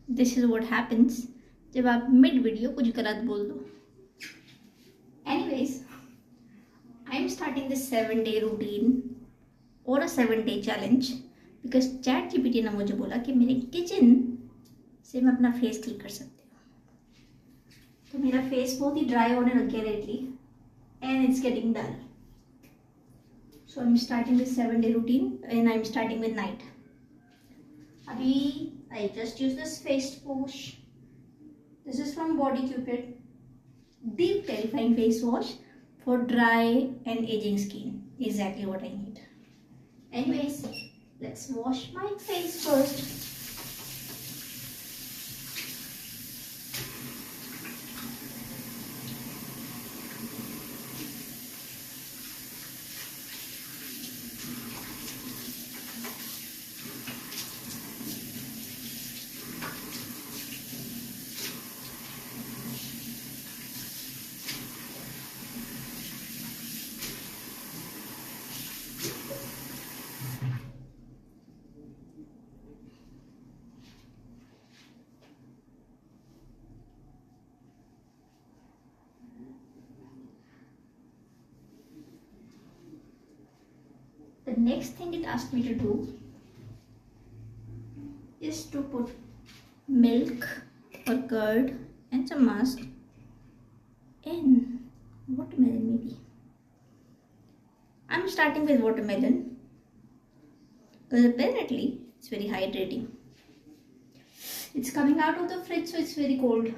This is what happens जब आप mid video कुछ गलत बोल दो. Anyways, I am starting this 7-day routine और अ 7-day challenge because chat GPT ने मुझे बोला कि मेरे किचन से मैं अपना फेस ठीक कर सकती हूँ. तो मेरा फेस बहुत ही ड्राई होने लग गया lately and it's getting dull. So I am starting this 7-day routine and I am starting with night. अभी I just use this face wash. This is from body cupid deep clarifying face wash for dry and aging skin. Exactly what I need. Anyways, let's wash my face first. The next thing it asked me to do is to put milk or curd and some musk in watermelon maybe. I'm starting with watermelon because apparently it's very hydrating. It's coming out of the fridge so it's very cold.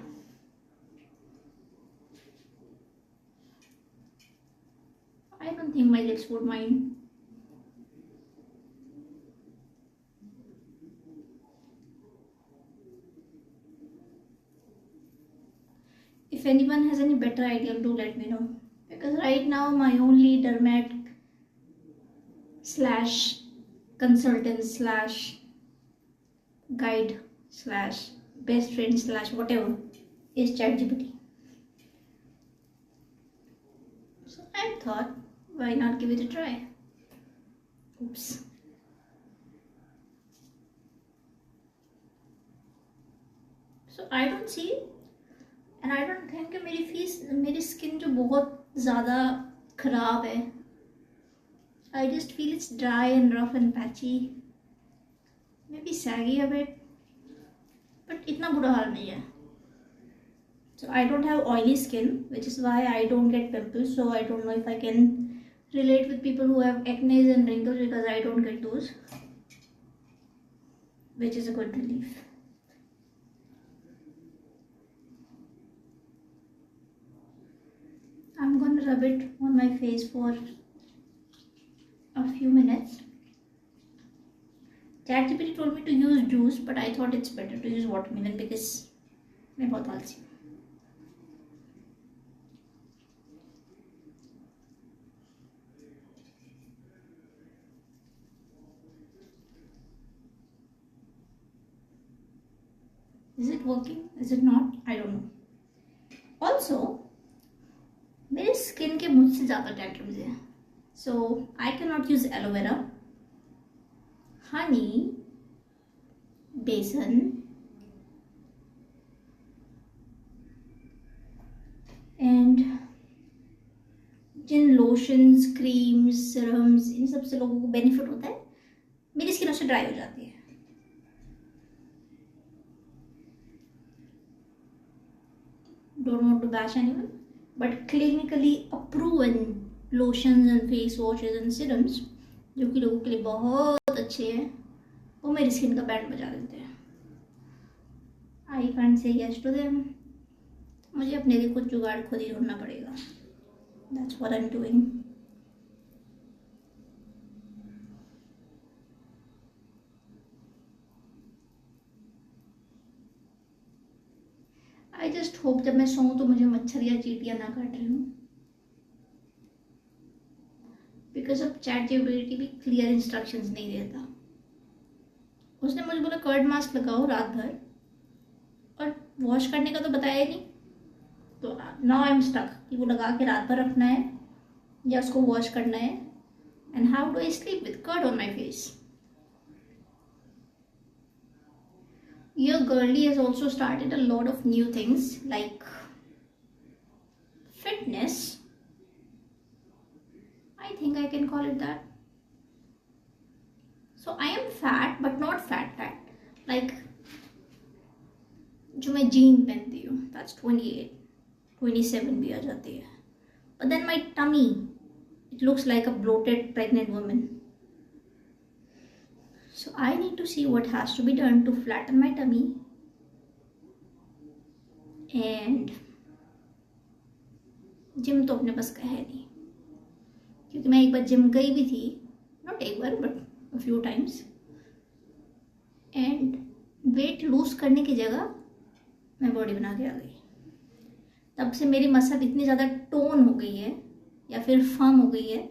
I don't think my lips would mind. If anyone has any better idea, do let me know. Because right now my only dermat slash consultant slash guide slash best friend slash whatever is ChatGPT. So I thought, why not give it a try? Oops. So I don't see and I don't think कि मेरी skin जो बहुत ज़्यादा ख़राब है. I just feel it's dry and rough and patchy, maybe saggy a bit, but इतना बुरा हाल नहीं है. So I don't have oily skin which is why I don't get pimples. So I don't know if I can relate with people who have acne and wrinkles because I don't get those, which is a good relief. I'm gonna rub it on my face for a few minutes. ChatGPT told me to use juice, but I thought it's better to use watermelon because मैं बहुत आलसी हूँ. Is it working? Is it not? I don't know. Also, मेरे skin के मुझसे ज़्यादा tantrums हैं. So I can not use aloe vera, honey, besan and जिन लोशंस, क्रीम्स, सीरम्स, इन सब से लोगों को बेनिफिट होता है, मेरी स्किन उससे ड्राई हो जाती है. Don't want to bash anyone, but clinically proven lotions and face washes and serums जो कि लोगों के लिए बहुत अच्छे हैं, वो मेरी स्किन का बैंड बजा देते हैं. I can't say yes to them. मुझे अपने लिए कुछ जुगाड़ खुद ही ढूंढना पड़ेगा. That's what I am doing. I just hope जब मैं सोऊं तो मुझे मच्छर या चींटियां ना काट रही हूँ. बिकॉज अब ChatGPT भी क्लियर इंस्ट्रक्शंस नहीं देता. उसने मुझे बोला कर्ड मास्क लगाओ रात भर, और वॉश करने का तो बताया ही नहीं. तो नाउ आई एम स्टक कि वो लगा के रात भर रखना है या उसको वॉश करना है. And how do I sleep with curd on my face? Your girlie has also started a lot of new things like fitness. I think I can call it that. So I am fat but not fat. Like जो मैं gene पहनती हूँ that's 28, 27 भी आ जाती है. But then my tummy, it looks like a bloated pregnant woman. So I need to see what has to be done to flatten my tummy. And gym तो अपने बस का है नहीं, क्योंकि मैं एक बार जिम गई भी थी, नॉट एक बार but a few times, and weight lose करने की जगह मैं बॉडी बना के आ गई. तब से मेरी मसल इतनी ज़्यादा टोन हो गई है या फिर फर्म हो गई है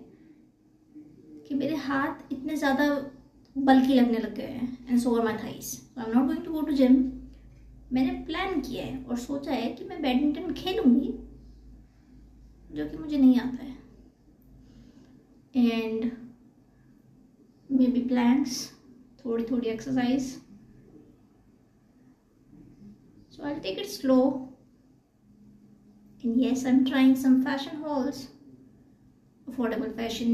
कि मेरे हाथ इतने ज़्यादा बल्कि लगने लग गए हैं. And so are my thighs. I am not going to go to gym. मैंने प्लान किया है और सोचा है कि मैं बैडमिंटन खेलूँगी, जो कि मुझे नहीं आता है. एंड मे बी प्लैंक्स, थोड़ी थोड़ी exercise. So I'll take it slow. And yes, I'm trying some fashion hauls, affordable fashion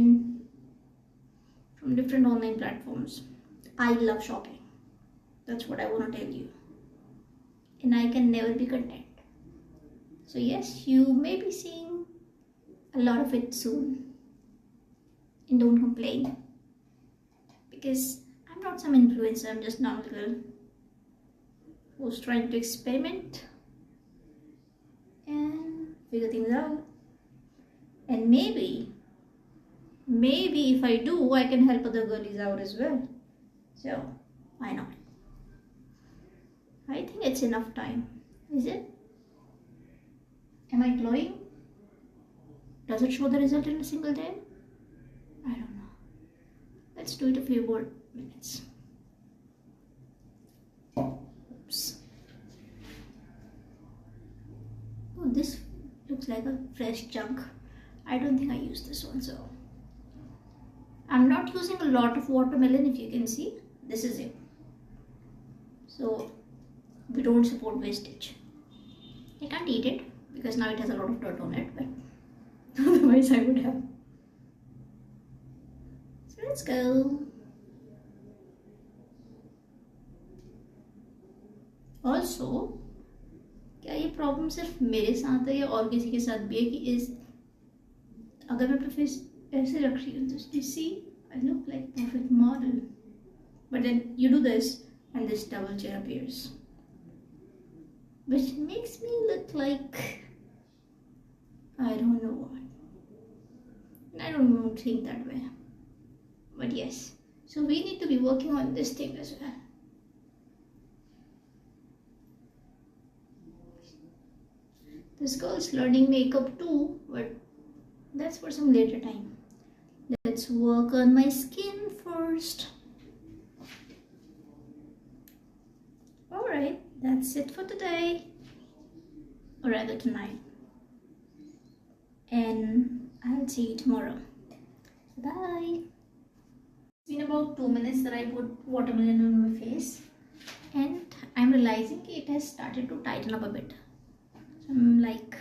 from different online platforms. I love shopping. That's what I want to tell you. And I can never be content. So yes, you may be seeing a lot of it soon. And don't complain. Because I'm not some influencer, I'm just a normal girl who's trying to experiment and figure things out. And maybe if I do, I can help other girlies out as well. So why not? I think it's enough time. Is it? Am I glowing? Does it show the result in a single day? I don't know. Let's do it a few more minutes. Oops. Oh, this looks like a fresh chunk. I don't think I used this one, so I'm not using a lot of watermelon. If you can see, this is it. So we don't support wastage. I can't eat it because now it has a lot of dirt on it, but otherwise I would have. So let's go. Also, क्या ये problem सिर्फ मेरे साथ है या और किसी के साथ भी है कि इस अगर मैं अपना फेस ऐसे रख रही हूँ तो see I look like perfect model, but then you do this and this double chin appears, which makes me look like I don't know what. I don't think that way, but yes, so we need to be working on this thing as well. This girl's learning makeup too, but that's for some later time. Let's work on my skin first. Alright, that's it for today, or rather tonight, and I'll see you tomorrow. Bye. It's been about 2 minutes that I put watermelon on my face, and I'm realizing it has started to tighten up a bit. So I'm like,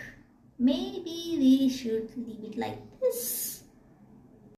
maybe we should leave it like this.